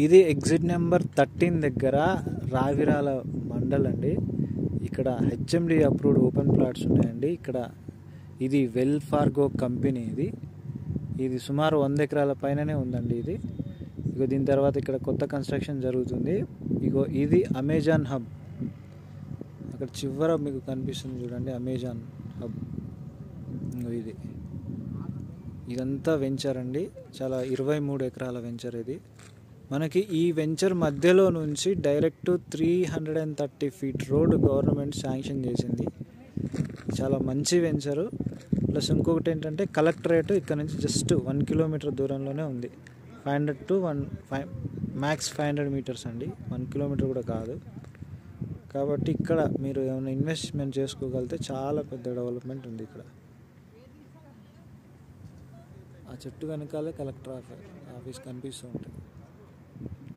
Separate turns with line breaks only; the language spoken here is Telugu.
ఇది ఎగ్జిట్ నెంబర్ 13 దగ్గర రావిరాల మండల్ అండి. ఇక్కడ హెచ్ఎండి అప్రూవ్డ్ ఓపెన్ ప్లాట్స్ ఉన్నాయండి. ఇక్కడ ఇది వెల్ ఫార్గో కంపెనీ. ఇది సుమారు 100 ఎకరాల పైననే ఉందండి. ఇగో దీని తర్వాత ఇక్కడ కొత్త కన్స్ట్రక్షన్ జరుగుతుంది. ఇగో ఇది అమెజాన్ హబ్. అక్కడ చివర మీకు కనిపిస్తుంది చూడండి, అమెజాన్ హబ్. ఇదంతా వెంచర్ అండి. చాలా 23 ఎకరాల వెంచర్ ఇది. మనకి ఈ వెంచర్ మధ్యలో నుంచి direct 330 feet road government sanction చేసింది. చాలా మంచి వెంచరు. ప్లస్ ఇంకొకటి ఏంటంటే కలెక్టరేట్ ఇక్కడ నుంచి జస్ట్ 1 కిలోమీటర్ దూరంలోనే ఉంది. 500 to 5 500 మీటర్స్ అండి, 1 కిలోమీటర్ కూడా కాదు. కాబట్టి ఇక్కడ మీరు ఏమైనా ఇన్వెస్ట్మెంట్ చేసుకోగలిగితే చాలా పెద్ద డెవలప్మెంట్ ఉంది. ఇక్కడ ఆ చెట్టు వెనకాలే కలెక్టర్ ఆఫీస్ కనిపిస్తూ ఉంటుంది.